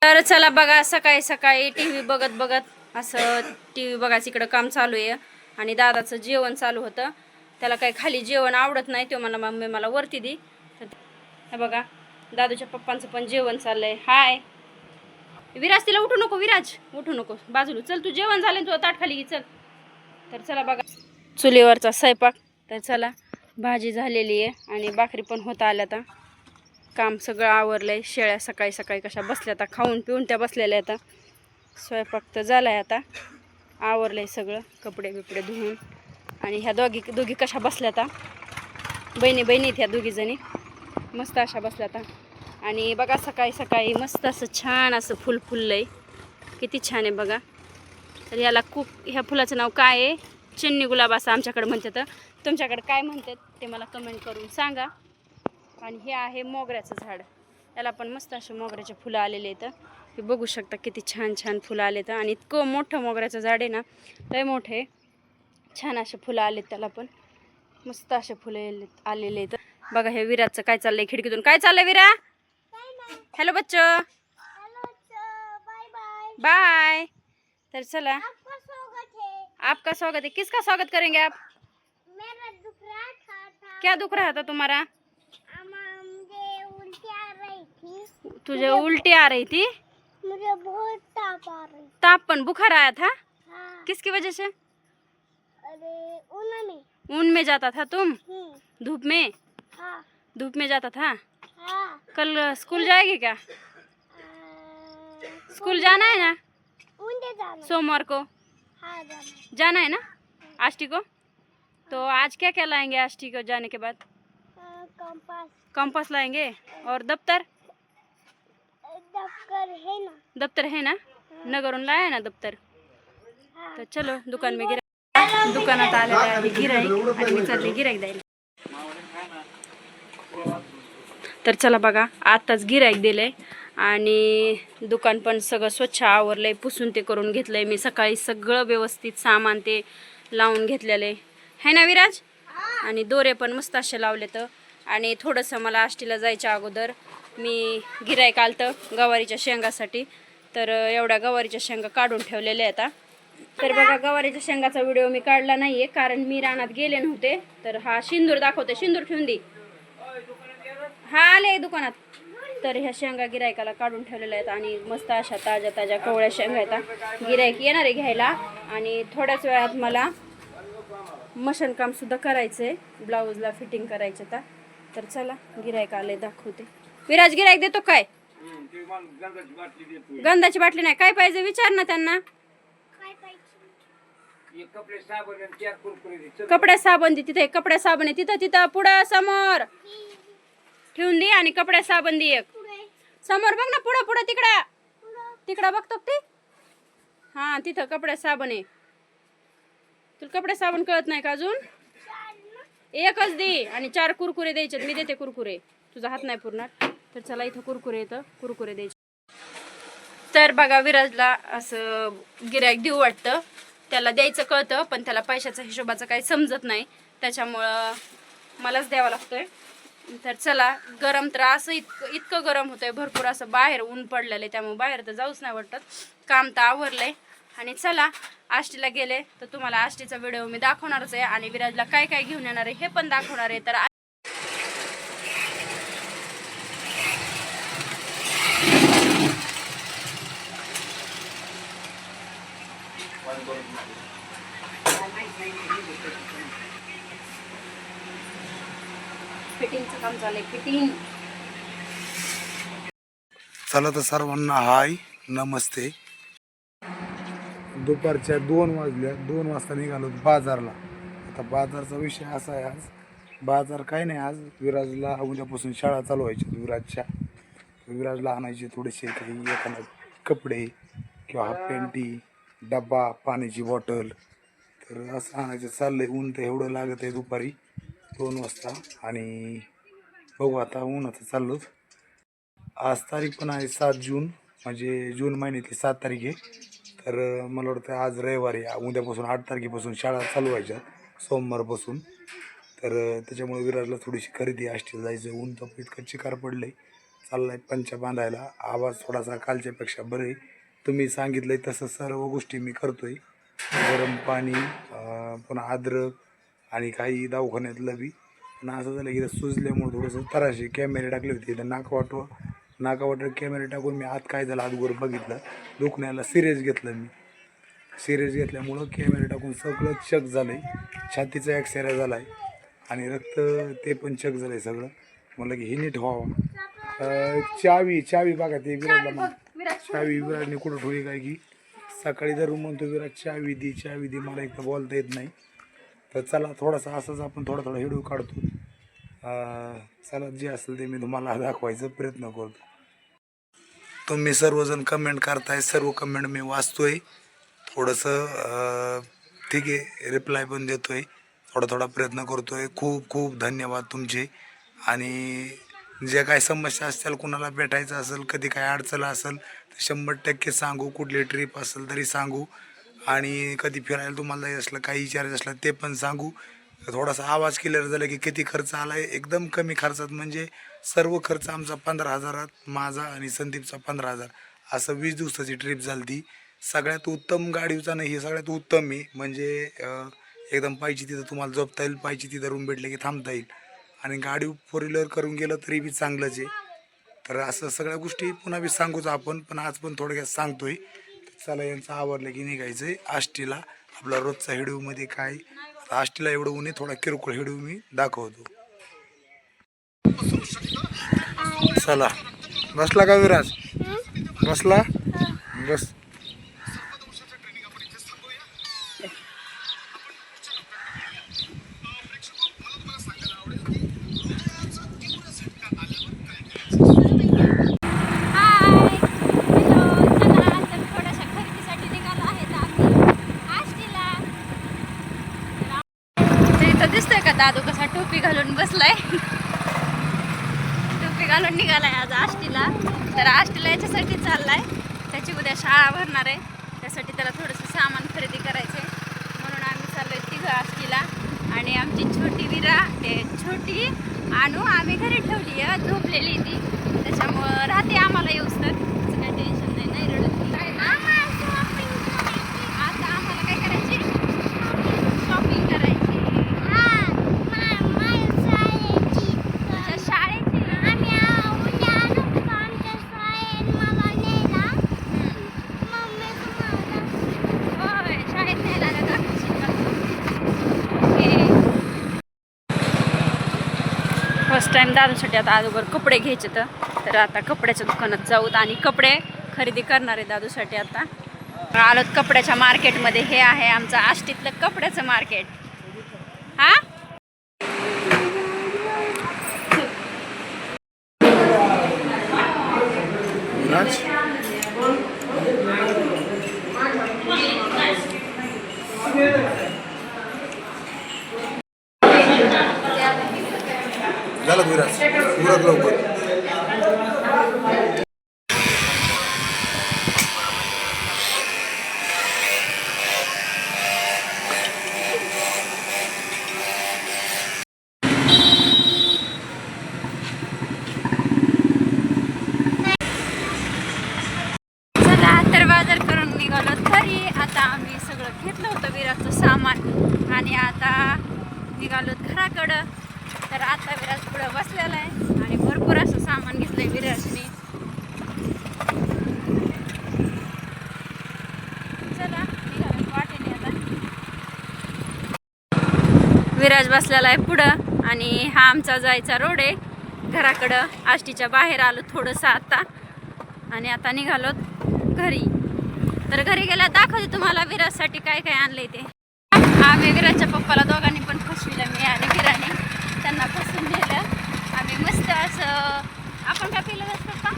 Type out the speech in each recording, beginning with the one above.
तर चला बघा, सकाळी सकाळी टीव्ही बघत बघत असं टीव्ही बघायचं इकडं काम चालू आहे आणि दादाचं जेवण चालू होतं. त्याला काही खाली जेवण आवडत नाही, तो म्हणा मम्मी मला वरती दे. तर हे बघा दादूच्या पप्पांचं पण जेवण चाललंय. हाय विराज, तिला उठू नको, विराज उठू नको, बाजूला चल, तू जेवण झालं तुझं ताट खाली घे चल. तर चला बघा चुलीवरचा स्वयंपाक. तर चला भाजी झालेली आहे आणि भाकरी पण होत आल्या. आता काम सगळं आवरलंय. शेळ्या सकाळी सकाळी कशा बसल्या, आता खाऊन पिऊन त्या बसलेल्या. आता स्वयंपाक तर झालाय, आता आवरलंय सगळं, कपडे बिपडे धुवून. आणि ह्या दोघी कशा बसल्या, आता बहिणी बहिणीत ह्या दोघीजणी मस्त अशा बसल्या आता. आणि बघा सकाळी सकाळी मस्त असं छान असं फुल फुललंय, किती छान आहे बघा. तर ह्याला ह्या फुलाचं नाव काय आहे? चिन्नी गुलाब असं आमच्याकडे म्हणतात. तुमच्याकडे काय म्हणतात ते मला कमेंट करून सांगा. आणि हे आहे मोगऱ्याचं झाड, याला पण मस्त असे मोगऱ्याचे फुलं आलेले आहेत. हे बघू शकता किती छान छान फुलं आलेत. आणि इतकं मोठं मोगऱ्याचं झाड आहे ना, लय मोठे, छान असे फुलं आलेत. त्याला पण मस्त असे फुलं आलेले आहेत. बघा हे विराजचं काय चाललंय, खिडकीतून काय चाललंय विरा? हॅलो बच्चो, बाय. तर चला, आपका स्वागत है. किसका स्वागत करेंगे आप? मेरा दुख रहा था। क्या दुख रहा था तुम्हारा? मुझे उल्टी आ रही थी। तुझे उल्टी आ रही थी? मुझे बहुत ताप आ रही। ताप पण बुखार आया था? हाँ। किसकी वजह से? अरे ऊन में जाता था तुम? धूप में? हाँ। धूप में जाता था? हाँ। कल स्कूल जाएगी क्या? स्कूल जाना है ना? सोमवार को? हाँ, जाना है ना आष्टी को? तो आज क्या क्या लाएंगे आष्टी को जाने के बाद? कंपास लाएंगे। और दफ्तर? दफ्तर है ना? नगरून लाया ना दफ्तर? तर चलो दुकान में दुकानात आलेलं आहे गिराईक आणि मी चालले गिराईक द्यायला. तर चला बघा, आताच गिराईक दिलंय आणि दुकान पण सगळं स्वच्छ आवरलंय, पुसून ते करून घेतलंय मी. सकाळी सगळं व्यवस्थित सामान ते लावून घेतलेलं आहे ना विराज? आणि दोरे पण मस्त असे लावलेत. आणि थोडंसं मला आष्टीला जायच्या अगोदर मी गिराईक आलतं गवारीच्या शेंगासाठी. तर एवढ्या गवारीच्या शेंगा काढून ठेवलेल्या आहेत. तर बघा गवारीच्या शेंगाचा व्हिडिओ मी काढला नाहीये, कारण मी रानात गेले नव्हते. तर हा शिंदूर दाखवते, शिंदूर ठेवून दे. हा आले दुकानात. तर ह्या शेंगा गिरायकाला काढून ठेवलेल्या आहेत आणि मस्त अशा ताज्या ताज्या कवळ्या शेंगा आहेत. गिरायक येणार आहे घ्यायला. आणि थोड्याच वेळात मला मशीन काम सुद्धा करायचंय, ब्लाऊजला फिटिंग करायचं. तर चला गिरायक आले दाखवते. विराज गिरायक देतो काय? गंधाची बाटली नाही, काय पाहिजे विचार ना त्यांना. कपड्या साबण दे तिथे, कपड्या साबण आहे तिथं तिथं पुढं समोर ठेवून दे. आणि कपड्या साबण दे एक समोर, बघ ना पुढं पुढं तिकडं तिकडं बघतो ते. हा तिथं कपड्या साबण आहे. तुला कपड्या साबण कळत नाही का अजून? एकच दे आणि 4 कुरकुरे द्यायचे. मी देते कुरकुरे, तुझा हात नाही पुरणार. तर चला इथं कुरकुरे येतं, कुरकुरे द्यायचे. तर बघा विराजला असं गिराईक देऊ वाटतं, त्याला द्यायचं कळतं पण त्याला पैशाचा हिशोबाचं काही समजत नाही, त्याच्यामुळं मलाच द्यावं लागतंय. तर चला, गरम तर असं इतकं गरम होतंय, भरपूर असं बाहेर ऊन पडलेलं आहे, त्यामुळे बाहेर तर जाऊच नाही वाटत. काम तर आवरलंय. आणि चला आष्टीला गेले तर तुम्हाला आष्टीचा व्हिडिओ मी दाखवणारच आहे आणि विराजला काय काय घेऊन येणार आहे हे पण दाखवणार आहे. तर फिटिंगचं काम चाललंय, फिटिंग. चला तर सर्वांना हाय नमस्ते. दुपारच्या 2 वाजल्या, 2 वाजता निघालो बाजारला. आता बाजारचा विषय असा आहे, आज बाजार काय नाही, आज विराजला उद्यापासून शाळा चालू व्हायची. विराजला आणायचे थोडेसे काही एखादा कपडे किंवा हाफ पॅन्टी, डब्बा, पाण्याची बॉटल. तर असं आणायचं चाललंय. ऊन तर एवढं लागत आहे दुपारी 2 वाजता. आणि बघू आता उन्हाचं चाललोच. आज तारीख पण आहे 7 जून, म्हणजे जून महिन्यातली 7 तारीख आहे. तर मला वाटतं आज रविवारी, उद्यापासून 8 तारखेपासून शाळा चालू व्हायच्या, सोमवारपासून. तर त्याच्यामुळे विराजला थोडीशी खरेदी आष्टीला जायचं. ऊन तर इतकं चिकार पडलं आहे. चाललाय पंचा बांधायला. आवाज थोडासा कालच्यापेक्षा बरं आहे. तुम्ही सांगितलंय तसं सर्व गोष्टी मी करतोय. गरम पाणी, पुन्हा अद्रक आणि काही दवाखान्यातलं बी. पण असं झालं की सुजल्यामुळे थोडंसं तराशे कॅमेरे टाकले होते इथं नाकावाटर कॅमेरे टाकून मी आत काय झालं आतवर बघितलं. दुखण्याला सिरियस घेतलं मी. सिरियस घेतल्यामुळं कॅमेरे टाकून सगळं चेक झालं आहे. छातीचा एक्सरे झाला आहे आणि रक्त ते पण चेक झालं आहे सगळं. म्हणलं की हे नीट व्हावं. चावी बघा ते विराजला चावी विराजने कुठं ठेवली काय की सकाळी जर म्हणतो विराज चावी दे मला एकदा बोलता येत नाही. तर चला थोडासा असंच आपण थोडा व्हिडिओ काढतो. चला जे असेल ते मी तुम्हाला दाखवायचा प्रयत्न करतो. तुम्ही सर्वजण कमेंट करताय, सर्व कमेंट मी वाचतोय. थोडंसं ठीक आहे रिप्लाय पण देतोय, थोडा प्रयत्न करतोय. खूप धन्यवाद तुमचे. आणि जे काय समस्या असतील, कुणाला भेटायचं असेल, कधी काय अडचण असेल तर 100% सांगू. कुठली ट्रिप असेल तरी सांगू. आणि कधी फिरायला तुम्हाला जायचं असलं, काही विचारायचं असलं ते पण सांगू. थोडासा आवाज क्लिअर झाला की किती खर्च आला आहे. एकदम कमी खर्चात, म्हणजे सर्व खर्च आमचा 15,000, माझा आणि संदीपचा 15,000, असं 20 दिवसाची ट्रिप झाली ती. सगळ्यात उत्तम गाडीचा नाही, हे सगळ्यात उत्तम आहे. म्हणजे एकदम पाहिजे तिथं तुम्हाला झोपता येईल, पाहिजे तिथं रूम भेटले की थांबता येईल. आणि गाडी 4 व्हीलर करून गेलं तरी बी चांगलंच आहे. तर असं सगळ्या गोष्टी पुन्हा बी सांगूच आपण, पण आज पण थोडक्यात सांगतोय. चला यांचं आवडलं की निघायचं आहे आष्टीला. आपला रोजचा व्हिडिओमध्ये काय आष्टीला एवढं ऊन आहे, थोडा किरकोळ व्हिडिओ मी दाखवतो. चला बसला का विराज? बसला बस. दिसतोय का दादू कसा टोपी घालून बसलाय? टोपी घालून निघालाय आज आष्टीला. तर आष्टीला याच्यासाठी चाललाय, त्याची उद्या शाळा भरणार आहे. त्यासाठी त्याला थोडंसं सामान खरेदी करायचंय, म्हणून आम्ही चाललोय तिघं आष्टीला. आणि आमची छोटी विरा छोटी आणू आम्ही घरी ठेवली आहे, झोपलेली ती. त्याच्यामुळं राहते आम्हाला येऊस तर त्याचं काही टेन्शन नाही रडत. आता आम्हाला काय करायची? शॉपिंग करायची. फर्स्ट टाइम दादासाठी आता अगोदर कपडे घ्यायचे तर आता कपड्याच्या दुकानात जाऊत आणि कपडे खरेदी करणार आहे दादूसाठी. आता आलोत कपड्याच्या मार्केटमध्ये. हे आहे आमचं आष्टीतलं कपड्याचं मार्केट. हा झालं विराज उरत लवकर. तर बाजार करून निघालो घरी. आता आम्ही सगळं घेतलं होतं विराजचं सामान आणि आता निघालो घराकडं. तर आता विराज पुढं बसलेला आहे आणि भरपूर असं सामान घेतलंय विराजने. चला निघालो वाटेने आता. विराज बसलेला आहे पुढं आणि हा आमचा जायचा रोड आहे घराकडं. आष्टीच्या बाहेर आलो थोडंसं आता आणि आता निघालो घरी. तर घरी गेला दाखवते तुम्हाला विराजसाठी काय काय आणलंय ते. आम्ही विराजच्या पप्पाला दोघांनी पण फसविलं, मी आणि विराने त्यांना फसवून नेलं. आम्ही मस्त असं आपण काय पिलं पप्पा?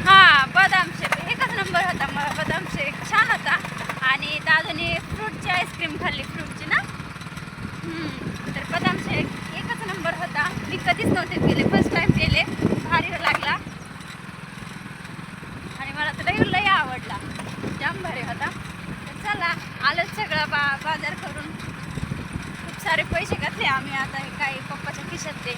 हां बदाम शेक एकच नंबर होता. मला बदाम शेक छान होता. आणि दादूने फ्रूटची आईस्क्रीम खाल्ली, फ्रूटची ना. तर बदाम शेक एकच नंबर होता. मी कधीच नव्हते पिले, फर्स्ट टाइम पिले. भारी लागला आणि मला तर लई आवडला, जाम भारी होता. तर चला आलंच सगळं बाजार करून. खूप सारे पैसे घातले आम्ही आता, काही पप्पाच्या खिशात ते.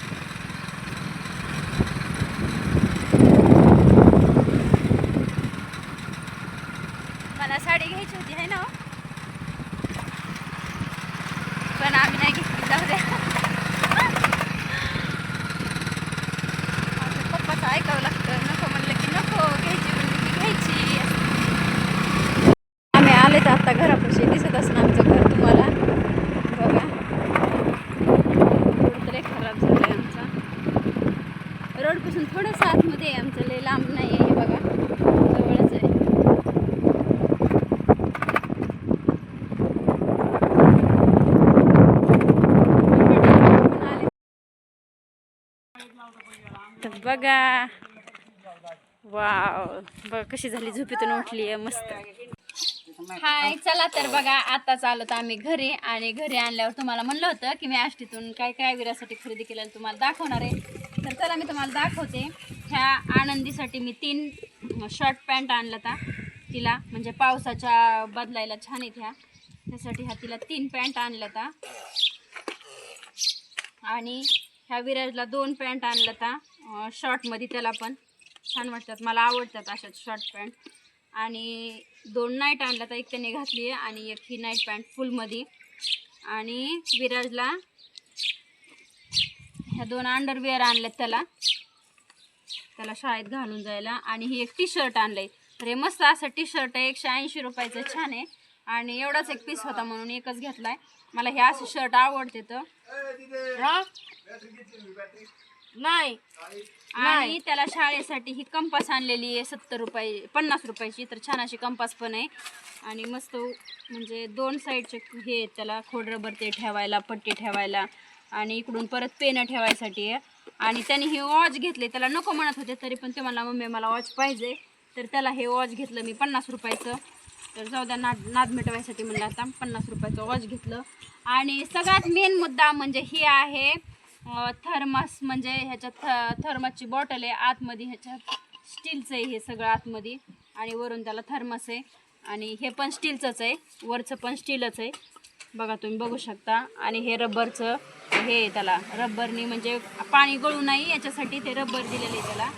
बघा. वाव, बघ कशी झाली, झोपेतून उठली आहे मस्त. हाय, चला तर बघा आताच आलो तर आम्ही घरी, आणि घरी आणल्यावर तुम्हाला म्हणलं होतं की मी आष्टीतून काय काय विरासाठी खरेदी केलेलं तुम्हाला दाखवणार आहे. तर चला मी तुम्हाला दाखवते. ह्या आनंदीसाठी मी 3 शॉर्ट पॅन्ट आणल्या होता तिला, म्हणजे पावसाच्या बदलायला छान आहेत ह्या, त्यासाठी ह्या तिला 3 पॅन्ट आणल्या होता. आणि ह्या विराजला 2 पॅन्ट आणल्या होता शॉर्टमध्ये, त्याला पण छान वाटतात, मला आवडतात अशाच शॉर्ट पॅन्ट. आणि 2 नाईट आणल्या तर एक त्याने घातली आहे आणि एक ही नाईट पॅन्ट फुलमध्ये. आणि विराजला ह्या 2 अंडरवेअर आणल्यात त्याला शाळेत घालून जायला. आणि ही एक टी शर्ट आणलंय. तर हे मस्त असं टी शर्ट आहे, 180 रुपयाचं, छान आहे. आणि एवढाच एक पीस होता म्हणून एकच घेतलाय. मला हे असे शर्ट आवडते तर नाही. आणि त्याला शाळेसाठी ही कंपास आणलेली आहे 50 रुपयाची. तर छान अशी कंपास पण आहे. आणि मस्त म्हणजे 2 साईडचे हे आहेत त्याला, खोड रबर ते ठेवायला, पट्टी ठेवायला, आणि इकडून परत पेनं ठेवायसाठी आहे. आणि त्याने हे वॉच घेतले, त्याला नको म्हणत होते तरी पण ते मला मम्मी मला वॉच पाहिजे, तर त्याला हे वॉच घेतलं मी 50 रुपयाचं. तर जाऊ द्या, नाद मिटवायसाठी म्हणलं आता 50 रुपयाचं वॉच घेतलं. आणि सगळ्यात मेन मुद्दा म्हणजे ही आहे थर्मास, म्हणजे ह्याच्यात थर्मासची बॉटल आहे आतमध्ये, ह्याच्यात स्टीलचं आहे हे सगळं आतमध्ये, आणि वरून त्याला थर्मास आहे. आणि हे पण स्टीलचंच आहे, वरचं पण स्टीलच आहे, बघा तुम्ही बघू शकता. आणि हे रबरचं हे त्याला रबरनी म्हणजे पाणी गळू नाही याच्यासाठी ते रबर दिलेलं आहे त्याला.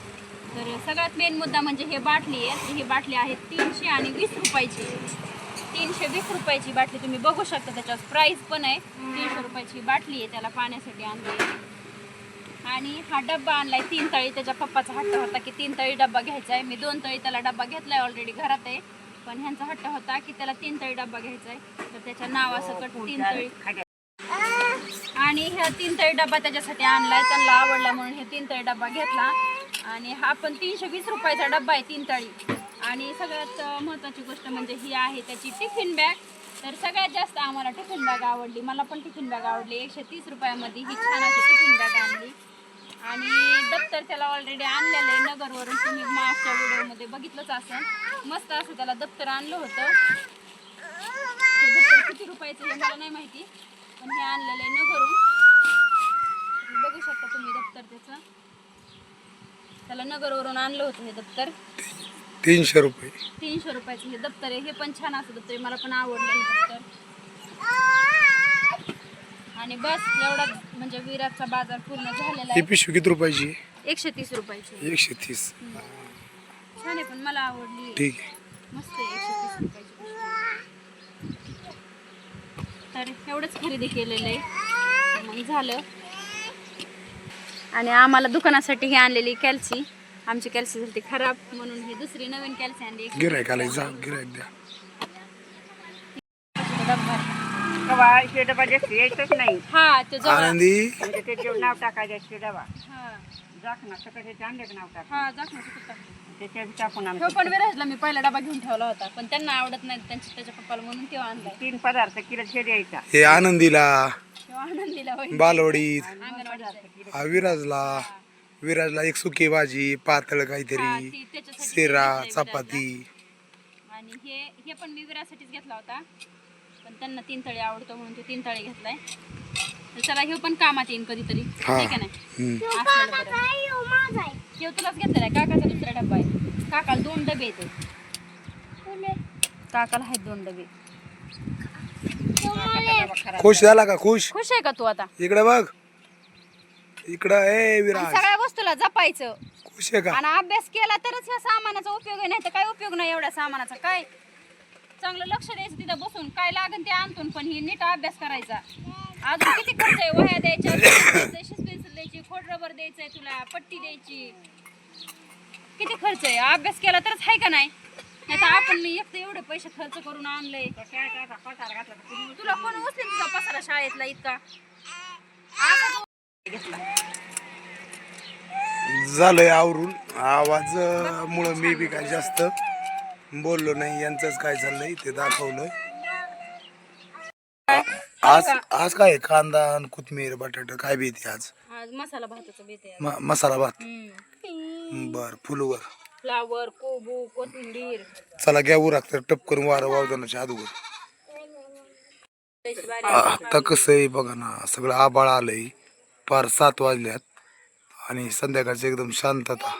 तर सगळ्यात मेन मुद्दा म्हणजे हे बाटली आहे. ही बाटली आहे 320 रुपयाची, 320 रुपयाची बाटली, तुम्ही बघू शकता त्याच्यावर प्राईस पण आहे. 300 रुपयाची बाटली आहे, त्याला पाण्यासाठी आणली. आणि हा डब्बा आणलाय 3 तळी, त्याच्या पप्पाचा हट्ट होता की 3 तळी डब्बा घ्यायचा आहे. मी 2 तळी त्याला डब्बा घेतलाय ऑलरेडी घरात आहे, पण ह्यांचा हट्ट होता की त्याला 3 तळी डब्बा घ्यायचा आहे. तर त्याच्या नावासकट 3 तळी, आणि ह्या 3 तळी डब्बा त्याच्यासाठी आणलाय, त्यांना आवडला म्हणून हे 3 तळी डब्बा घेतला. आणि हा पण 320 रुपयाचा डब्बा आहे 3 तळी. आणि सगळ्यात महत्त्वाची गोष्ट म्हणजे ही आहे त्याची टिफिन बॅग. तर सगळ्यात जास्त आम्हाला टिफिन बॅग आवडली, मला पण टिफिन बॅग आवडली. 130 रुपयामध्ये ही छान अशी टिफिन बॅग आणली. आणि दप्तर त्याला ऑलरेडी आणलेलं आहे नगरवरून, तुम्ही मागच्या व्हिडिओमध्ये बघितलंच असेल. मस्त असं त्याला दप्तर आणलं होतं. हे दप्तर किती रुपयाचं हे मला नाही माहिती, पण हे आणलेलं आहे नगरहून. बघू शकता तुम्ही दप्तर त्याला नगरवरून आणलं होतं हे दप्तर. 300 रुपये, 300 रुपयाचं हे दप्तर आहे. हे पण छान असं दप्तर आहे, मला पण आवडलं हे दप्तर. आणि बस एवढाच म्हणजे विराटचा बाजार पूर्ण झालेला ही आहे. पिशवी किती रुपयाची? 130 रुपयाची. 130. छान आहे, पण मला आवडली. ठीक आहे. मस्त आहे 130 रुपयाची पिशवी. तर एवढंच खरेदी केलेलं आहे, मग झालं. आणि आम्हाला दुकानासाठी ही आणलेली कॅल्सी, आमची कॅल्सी झाली खराब म्हणून ही दुसरी नवीन कॅल्सी आणली. गिऱ्हाईक आलंय, जा गिऱ्हाईक द्या. डबा जास्त यायचंच नाही. हा, तो जवळ. आनंदी म्हणजे ते नाव टाकायचं डबा हा, झाकणं सकाळी आणले नाव टाक हा, झाकणाचं कुठं? त्याच्या टाकून तो पण विराजला मी पहिला डबा घेऊन ठेवला होता, पण त्यांना आवडत नाही त्याच्या पप्पाला म्हणून तेव्हा आणलाय. 3 पदार्थ किलो द्यायचा. हे आनंदीला, तेव्हा आनंदीला होईल बालवडीत, अंगणवाडीत. हा विराजला एक सुकी भाजी, पातळ हा, काहीतरी, ती त्याच्यासाठी शिरा, घेतलंय चपाती. विराजला. आणि हे पण मी विरासाठीच घेतला होता, पण त्यांना 3 तळी आवडतो म्हणून तो 3 तळी घेतलाय. तर चला हे पण कामात येईन कधीतरी, हा. ठीक आहे नाही असलेलं बरं. हे तुलाच घेतलेला आहे, काकाचा दुसरा डब्बा आहे. काकाला 2 डबे येते, काकाला आहेत 2 डबे. खुश झाला का? खुश खुश आहे का तू आता? इकडे बघ, इकडं ए आणि विराज, सगळ्या वस्तूला जपायचं खुश आहे का? आणि अभ्यास केला तरच ह्या सामानाचा उपयोग आहे, नाही तर काय उपयोग नाही एवढ्या सामानाचा. काय चांगलं लक्ष द्यायचं तिथं बसून, काय लागेल ते आणतून, पण ही नीट अभ्यास करायचा. अजून किती खर्च आहे, वह्या द्यायच्या, पेन्सिल द्यायची, खोड रबर द्यायचंय, तुला पट्टी द्यायची, किती खर्च आहे. अभ्यास केला तरच आहे का नाही, नाही तर आपण एक तर एवढे पैसे खर्च करून आणलंय. तुला कोण उचलेल तुझा पसारा शाळेतला इतका? झालंय आवरून. आवाज मुळे मी बी काय जास्त बोललो नाही. यांचंच काय चाललंय ते दाखवलं. आज आज काय आहे? कांदा आणि कोथमीर बटाटा काय बी येते आज आज मसाला भाताचं बेत आहे. मसाला भात बर फुलवर फ्लावर, कोबू, कोथिंबीर. चला घ्या उराक तर टप करून वारं वावदानाच्या अगोदर. आता कसं आहे बघा ना, सगळं आबाळ आलंय, पार 7 वाजल्यात आणि संध्याकाळची एकदम शांतता.